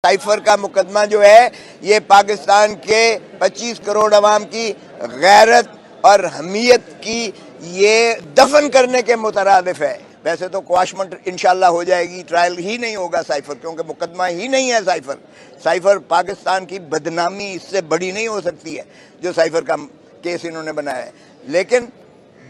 Cipher کا مقدمہ جو ہے یہ پاکستان کے 25 کروڑ عوام کی غیرت اور حمیت کی یہ دفن کرنے کے مترادف ہے۔ ویسے تو کواشمنٹ انشاءاللہ ہو جائے گی، ٹرائل ہی نہیں ہوگا سائفر، کیونکہ مقدمہ ہی نہیں ہے سائفر۔ سائفر پاکستان کی بدنامی اس سے بڑی نہیں ہو سکتی ہے جو سائفر کا کیس انہوں نے بنایا ہے، لیکن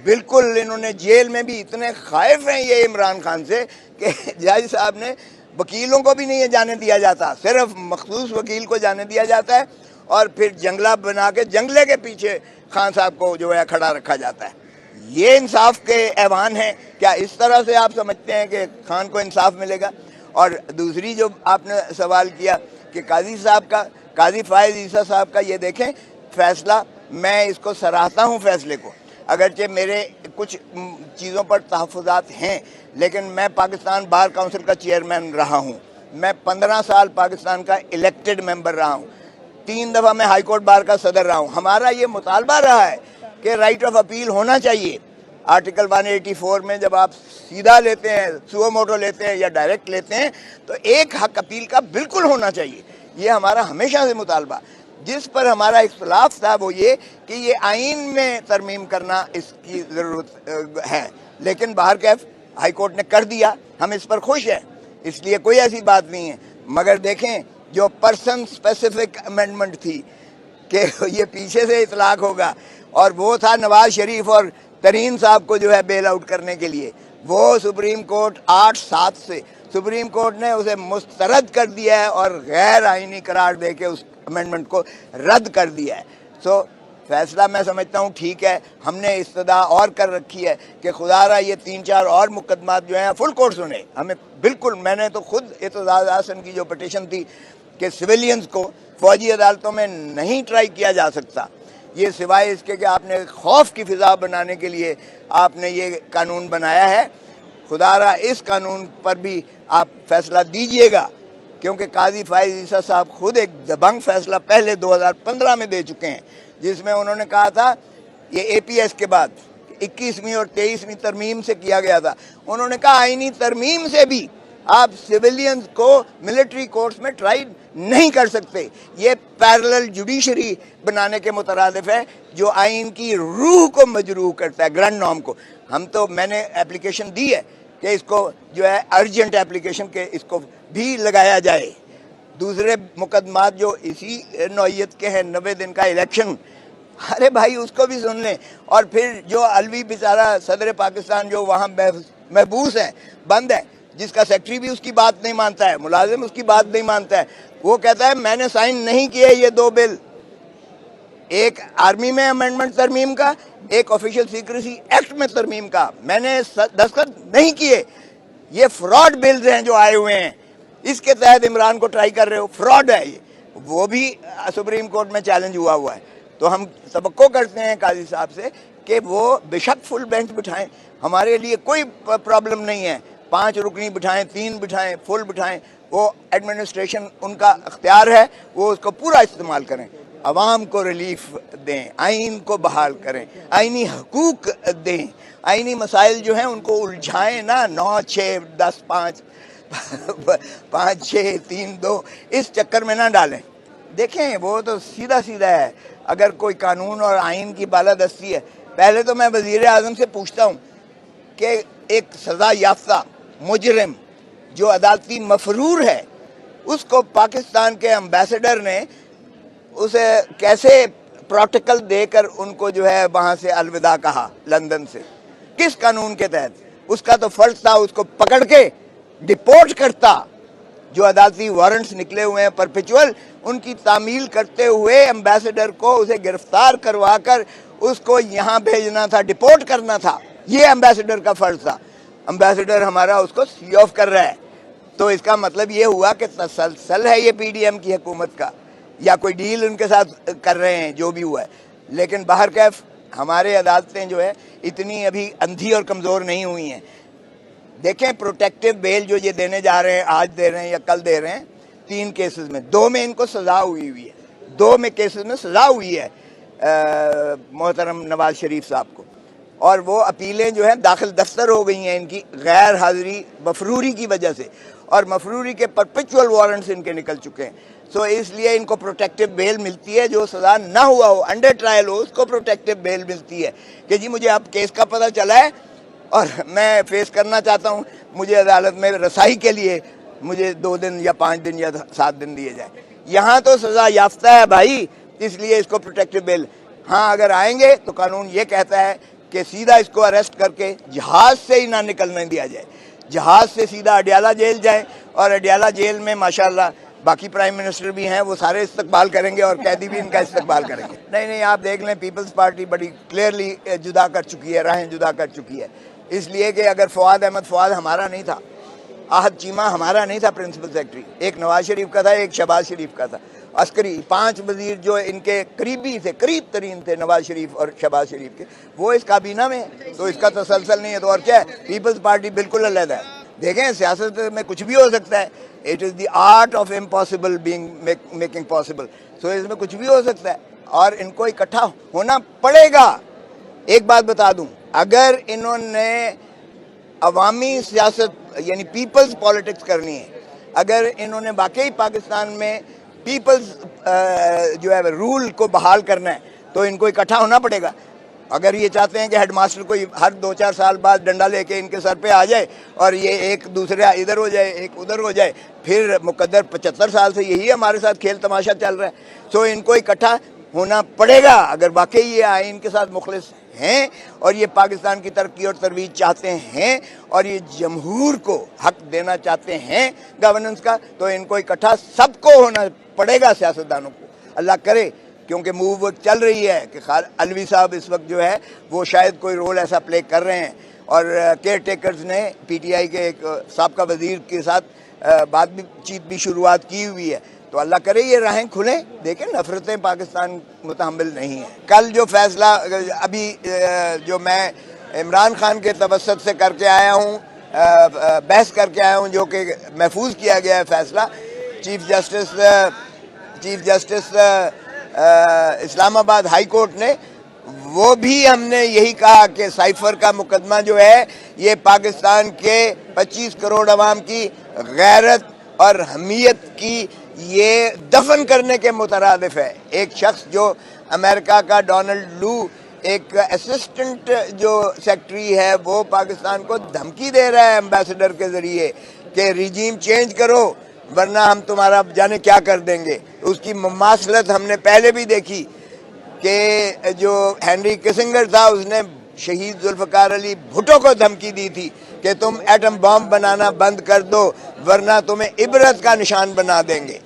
بالکل انہوں نے جیل میں بھی اتنے خائف ہیں یہ عمران خان سے کہ جج صاحب نے وکیلوں کو بھی نہیں جانے دیا جاتا، صرف مخصوص وکیل کو جانے دیا جاتا ہے، اور پھر جنگلہ بنا کے جنگلے کے پیچھے خان صاحب کو جو ہے کھڑا رکھا جاتا ہے۔ یہ انصاف کے ایوان ہیں کیا؟ اس طرح سے آپ سمجھتے ہیں کہ خان کو انصاف ملے گا؟ اور دوسری جو آپ نے سوال کیا کہ قاضی صاحب کا، قاضی فائز عیسیٰ صاحب کا، یہ دیکھیں فیصلہ، میں اس کو سراہتا ہوں فیصلے کو، اگرچہ میرے کچھ چیزوں پر تحفظات ہیں، لیکن میں پاکستان بار کونسل کا چیئرمین رہا ہوں، میں 15 سال پاکستان کا الیکٹڈ ممبر رہا ہوں، 3 دفعہ میں ہائی کورٹ بار کا صدر رہا ہوں۔ ہمارا یہ مطالبہ رہا ہے کہ رائٹ آف اپیل ہونا چاہیے۔ آرٹیکل 184 میں جب آپ سیدھا لیتے ہیں، سو موٹو لیتے ہیں یا ڈائریکٹ لیتے ہیں، تو ایک حق اپیل کا بالکل ہونا چاہیے۔ یہ ہمارا ہمیشہ سے مطالبہ۔ جس پر ہمارا اختلاف تھا وہ یہ کہ یہ آئین میں ترمیم کرنا اس کی ضرورت ہے، لیکن بہرکیف ہائی کورٹ نے کر دیا، ہم اس پر خوش ہیں، اس لیے کوئی ایسی بات نہیں ہے۔ مگر دیکھیں جو پرسن سپیسیفک امینڈمنٹ تھی کہ یہ پیچھے سے اطلاق ہوگا، اور وہ تھا نواز شریف اور ترین صاحب کو جو ہے بیل آؤٹ کرنے کے لیے، وہ سپریم کورٹ 8-7 سے سپریم کورٹ نے اسے مسترد کر دیا ہے اور غیر آئینی قرار دے کے اس امینڈمنٹ کو رد کر دیا ہے۔ سو فیصلہ میں سمجھتا ہوں ٹھیک ہے۔ ہم نے استدعا اور کر رکھی ہے کہ خدا را یہ 3-4 اور مقدمات جو ہیں فل کورٹ سنے ہمیں بالکل۔ میں نے تو خود اعتزاز احسن کی جو پٹیشن تھی کہ سویلینز کو فوجی عدالتوں میں نہیں ٹرائی کیا جا سکتا، یہ سوائے اس کے کہ آپ نے خوف کی فضا بنانے کے لیے آپ نے یہ قانون بنایا ہے، خدا را اس قانون پر بھی آپ فیصلہ دیجئے گا، کیونکہ قاضی فائز عیسیٰ صاحب خود ایک دبنگ فیصلہ پہلے 2015 میں دے چکے ہیں، جس میں انہوں نے کہا تھا، یہ اے پی ایس کے بعد 21ویں اور 23ویں ترمیم سے کیا گیا تھا، انہوں نے کہا آئینی ترمیم سے بھی آپ سویلینز کو ملٹری کورٹس میں ٹرائی نہیں کر سکتے۔ یہ پیرلل جوڈیشری بنانے کے مترادف ہے جو آئین کی روح کو مجروح کرتا ہے، گرانڈ نارم کو۔ میں نے اپلیکیشن دی ہے کہ اس کو جو ہے ارجنٹ اپلیکیشن کہ اس کو بھی لگایا جائے۔ دوسرے مقدمات جو اسی نوعیت کے ہیں، 90 دن کا الیکشن، ارے بھائی اس کو بھی سن لیں۔ اور پھر جو علوی بیچارہ صدر پاکستان جو وہاں محبوس ہے، بند ہے، جس کا سیکٹری بھی اس کی بات نہیں مانتا ہے، ملازم اس کی بات نہیں مانتا ہے، وہ کہتا ہے میں نے سائن نہیں کیے یہ 2 بل، ایک آرمی میں امینڈمنٹ ترمیم کا، ایک آفیشیل سیکریسی ایکٹ میں ترمیم کا، میں نے دستخط نہیں کیے، یہ فراڈ بلز ہیں جو آئے ہوئے ہیں، اس کے تحت عمران کو ٹرائی کر رہے ہو، فراڈ ہے یہ۔ وہ بھی سپریم کورٹ میں چیلنج ہوا ہے۔ تو ہم توقع کرتے ہیں قاضی صاحب سے کہ وہ بے شک فل بینچ بٹھائیں، ہمارے لیے کوئی پرابلم نہیں ہے، 5 رکنی بٹھائیں، 3 بٹھائیں، فل بٹھائیں، وہ ایڈمنسٹریشن ان کا اختیار ہے، وہ اس کو پورا استعمال کریں، عوام کو ریلیف دیں، آئین کو بحال کریں، آئینی حقوق دیں، آئینی مسائل جو ہیں ان کو الجھائیں نہ 9-6-10-5 5-6-3-2 اس چکر میں نہ ڈالیں۔ دیکھیں وہ تو سیدھا سیدھا ہے، اگر کوئی قانون اور آئین کی بالادستی ہے، پہلے تو میں وزیر اعظم سے پوچھتا ہوں کہ ایک سزا یافتہ مجرم جو عدالتی مفرور ہے، اس کو پاکستان کے امبیسڈر نے اسے کیسے پروٹوکل دے کر ان کو جو ہے وہاں سے الوداع کہا، لندن سے، کس قانون کے تحت؟ اس کا تو فرض تھا اس کو پکڑ کے ڈپورٹ کرتا۔ جو عدالتی وارنٹس نکلے ہوئے ہیں پرپیچول، ان کی تعمیل کرتے ہوئے امبیسڈر کو اسے گرفتار کروا کر اس کو یہاں بھیجنا تھا، ڈپورٹ کرنا تھا، یہ امبیسڈر کا فرض تھا۔ امبیسڈر ہمارا اس کو سی آف کر رہا ہے، تو اس کا مطلب یہ ہوا کہ تسلسل ہے یہ پی ڈی ایم کی حکومت کا، یا کوئی ڈیل ان کے ساتھ کر رہے ہیں، جو بھی ہوا ہے۔ لیکن بہرکیف ہمارے عدالتیں جو ہے اتنی ابھی اندھی اور کمزور نہیں ہوئی ہیں۔ دیکھیں پروٹیکٹیو بیل جو یہ دینے جا رہے ہیں، آج دے رہے ہیں یا کل دے رہے ہیں، 3 کیسز میں، 2 میں ان کو سزا ہوئی ہے، 2 میں کیسز میں سزا ہوئی ہے محترم نواز شریف صاحب کو، اور وہ اپیلیں جو ہیں داخل دفتر ہو گئی ہیں ان کی غیر حاضری مفروری کی وجہ سے، اور مفروری کے پرپیچول وارنٹس ان کے نکل چکے ہیں. سو اس لیے ان کو پروٹیکٹیو بیل ملتی ہے, جو سزا نہ ہوا ہو, انڈر ٹرائل ہو, اس کو پروٹیکٹیو بیل ملتی ہے کہ جی مجھے اب کیس کا پتہ چلا ہے اور میں فیس کرنا چاہتا ہوں, مجھے عدالت میں رسائی کے لیے مجھے 2 دن یا 5 دن یا 7 دن دیے جائیں. یہاں تو سزا یافتہ ہے بھائی, اس لیے اس کو پروٹیکٹیو بیل. ہاں اگر آئیں گے تو قانون یہ کہتا ہے کہ سیدھا اس کو اریسٹ کر کے جہاز سے ہی نہ نکلنے دیا جائے, جہاز سے سیدھا اڈیالہ جیل جائیں, اور اڈیالہ جیل میں ماشاءاللہ باقی پرائم منسٹر بھی ہیں, وہ سارے استقبال کریں گے اور قیدی بھی ان کا استقبال کریں گے. نہیں آپ دیکھ لیں, پیپلز پارٹی بڑی کلیئرلی جدا کر چکی ہے, راہیں جدا کر چکی ہے. اس لیے کہ اگر فواد ہمارا نہیں تھا, احد چیمہ ہمارا نہیں تھا پرنسپل سیکرٹری, ایک نواز شریف کا تھا, ایک شہباز شریف کا تھا. عسکری 5 وزیر جو ان کے قریبی تھے, قریب ترین تھے نواز شریف اور شہباز شریف کے, وہ اس کابینہ میں ہیں. تو اس کا تسلسل نہیں ہے تو اور کیا ہے. پیپلز پارٹی بالکل علیحدہ ہے. دیکھیں سیاست میں کچھ بھی ہو سکتا ہے. It is the art of impossible being making possible. So اس میں کچھ بھی ہو سکتا ہے اور ان کو اکٹھا ہونا پڑے گا. ایک بات بتا دوں, اگر انہوں نے عوامی سیاست یعنی پیپلز پالیٹکس کرنی ہے, اگر انہوں نے واقعی پاکستان میں پیپلز جو ہے رول کو بحال کرنا ہے, تو ان کو اکٹھا ہونا پڑے گا. اگر یہ چاہتے ہیں کہ ہیڈ ماسٹر کو ہر 2-4 سال بعد ڈنڈا لے کے ان کے سر پہ آ جائے اور یہ ایک دوسرے ادھر ہو جائے ایک ادھر ہو جائے, پھر مقدر 75 سال سے یہی ہمارے ساتھ کھیل تماشا چل رہا ہے. سو ان کو اکٹھا ہونا پڑے گا اگر واقعی یہ آئین کے ساتھ مخلص ہیں اور یہ پاکستان کی ترقی اور ترویج چاہتے ہیں اور یہ جمہور کو حق دینا چاہتے ہیں گورننس کا, تو ان کو اکٹھا سب کو ہونا پڑے گا, سیاستدانوں کو. اللہ کرے, کیونکہ موو چل رہی ہے کہ علوی صاحب اس وقت جو ہے وہ شاید کوئی رول ایسا پلے کر رہے ہیں, اور کیئر ٹیکرز نے پی ٹی آئی کے ایک سابقہ وزیر کے ساتھ بات چیت بھی شروعات کی ہوئی ہے. تو اللہ کرے یہ راہیں کھلیں. دیکھیں نفرتیں پاکستان متحمل نہیں ہیں. کل جو فیصلہ ابھی جو میں عمران خان کے توسط سے کر کے آیا ہوں, بحث کر کے آیا ہوں, جو کہ محفوظ کیا گیا ہے فیصلہ چیف جسٹس اسلام آباد ہائی کورٹ نے, وہ بھی ہم نے یہی کہا کہ سائفر کا مقدمہ جو ہے یہ پاکستان کے 25 کروڑ عوام کی غیرت اور حمیت کی یہ دفن کرنے کے مترادف ہے. ایک شخص جو امریکہ کا ڈونلڈ لو, ایک اسسٹنٹ جو سیکٹری ہے, وہ پاکستان کو دھمکی دے رہا ہے ایمبیسڈر کے ذریعے کہ ریجیم چینج کرو ورنہ ہم تمہارا جانے کیا کر دیں گے. اس کی مماثلت ہم نے پہلے بھی دیکھی کہ جو ہینری کسنگر تھا, اس نے شہید ذوالفقار علی بھٹو کو دھمکی دی تھی کہ تم ایٹم بم بنانا بند کر دو ورنہ تمہیں عبرت کا نشان بنا دیں گے.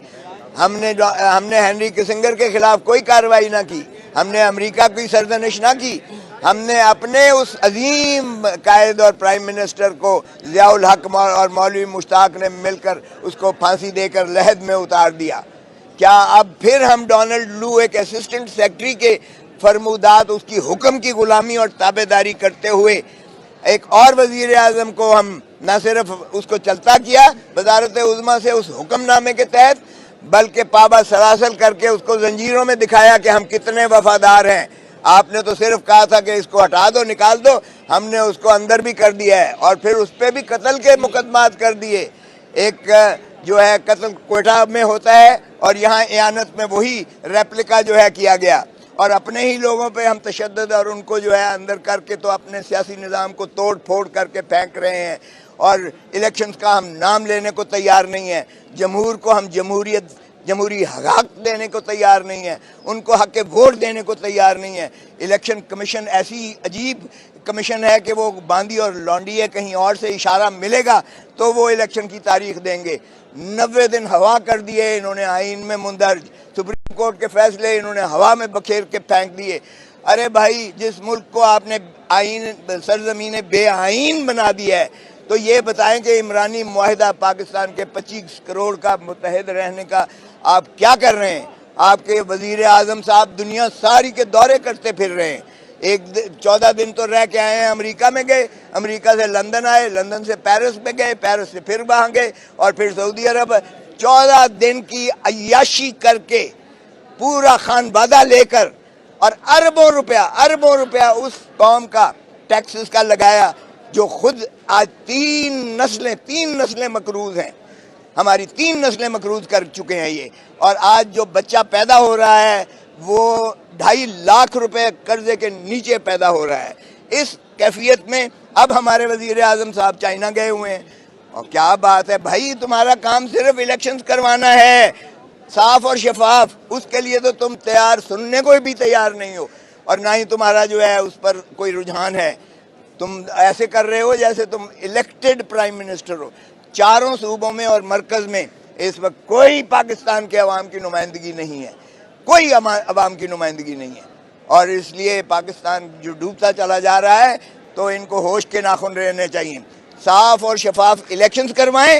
ہم نے ہینری کسنگر کے خلاف کوئی کارروائی نہ کی, ہم نے امریکہ کی سرزنش نہ کی, ہم نے اپنے اس عظیم قائد اور پرائم منسٹر کو ضیاء الحق اور مولوی مشتاق نے مل کر اس کو پھانسی دے کر لحد میں اتار دیا. کیا اب پھر ہم ڈونلڈ لو ایک اسسٹنٹ سیکرٹری کے فرمودات, اس کی حکم کی غلامی اور تابعداری کرتے ہوئے ایک اور وزیر اعظم کو ہم نہ صرف اس کو چلتا کیا وزارت عظمیٰ سے اس حکم نامے کے تحت, بلکہ پابا سلاسل کر کے اس کو زنجیروں میں دکھایا کہ ہم کتنے وفادار ہیں. آپ نے تو صرف کہا تھا کہ اس کو ہٹا دو, نکال دو, ہم نے اس کو اندر بھی کر دیا ہے اور پھر اس پہ بھی قتل کے مقدمات کر دیے. ایک جو ہے قتل کوئٹہ میں ہوتا ہے اور یہاں اعانت میں وہی ریپلیکا جو ہے کیا گیا, اور اپنے ہی لوگوں پہ ہم تشدد اور ان کو جو ہے اندر کر کے تو اپنے سیاسی نظام کو توڑ پھوڑ کر کے پھینک رہے ہیں, اور الیکشنز کا ہم نام لینے کو تیار نہیں ہیں. جمہور کو ہم جمہوری حق دینے کو تیار نہیں ہیں, ان کو حق ووٹ دینے کو تیار نہیں ہیں. الیکشن کمیشن ایسی عجیب کمیشن ہے کہ وہ باندھی اور لونڈی ہے, کہیں اور سے اشارہ ملے گا تو وہ الیکشن کی تاریخ دیں گے. 90 دن ہوا کر دیے انہوں نے آئین میں مندرج, سپریم کورٹ کے فیصلے انہوں نے ہوا میں بکھیر کے پھینک دیے. ارے بھائی, جس ملک کو آپ نے سرزمین بے آئین بنا دیا ہے, تو یہ بتائیں کہ عمرانی معاہدہ پاکستان کے 25 کروڑ کا متحد رہنے کا آپ کیا کر رہے ہیں؟ آپ کے وزیر اعظم صاحب دنیا ساری کے دورے کرتے پھر رہے ہیں. 14 دن تو رہ کے آئے ہیں, امریکہ میں گئے, امریکہ سے لندن آئے, لندن سے پیرس میں گئے, پیرس سے پھر وہاں گئے اور پھر سعودی عرب. 14 دن کی عیاشی کر کے پورا خان بادہ لے کر اور اربوں روپیہ اس قوم کا ٹیکسز کا لگایا جو خود آج 3 نسلیں مقروض ہیں. ہماری 3 نسلیں مقروض کر چکے ہیں یہ. اور آج جو بچہ پیدا ہو رہا ہے وہ 2.5 لاکھ روپے قرضے کے نیچے پیدا ہو رہا ہے. اس کیفیت میں اب ہمارے وزیر اعظم صاحب چائنا گئے ہوئے ہیں. اور کیا بات ہے بھائی، تمہارا کام صرف الیکشنز کروانا ہے صاف اور شفاف. اس کے لیے تو تم تیار، سننے کو بھی تیار نہیں ہو، اور نہ ہی تمہارا جو ہے اس پر کوئی رجحان ہے. تم ایسے کر رہے ہو جیسے تم الیکٹڈ پرائم منسٹر ہو. 4 صوبوں میں اور مرکز میں اس وقت کوئی پاکستان کے عوام کی نمائندگی نہیں ہے، کوئی عوام کی نمائندگی نہیں ہے. اور اس لیے پاکستان جو ڈوبتا چلا جا رہا ہے تو ان کو ہوش کے ناخن رہنے چاہیے. صاف اور شفاف الیکشنز کروائیں،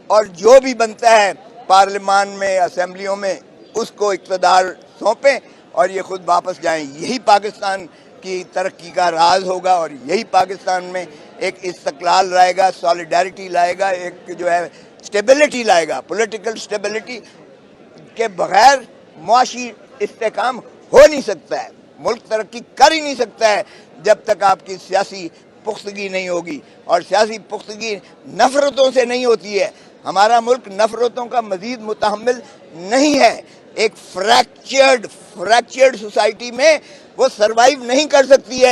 اور جو بھی بنتا ہے پارلیمان میں، اسمبلیوں میں، اس کو اقتدار سونپیں اور یہ خود واپس جائیں. یہی پاکستان کی ترقی کا راز ہوگا، اور یہی پاکستان میں ایک استقلال لائے گا، سالیڈیرٹی لائے گا، ایک جو ہے اسٹیبلٹی لائے گا. پولیٹیکل اسٹیبلٹی کے بغیر معاشی استحکام ہو نہیں سکتا ہے. ملک ترقی کر ہی نہیں سکتا ہے جب تک آپ کی سیاسی پختگی نہیں ہوگی. اور سیاسی پختگی نفرتوں سے نہیں ہوتی ہے. ہمارا ملک نفرتوں کا مزید متحمل نہیں ہے. ایک فریکچرڈ سوسائٹی میں وہ سروائیو نہیں کر سکتی ہے.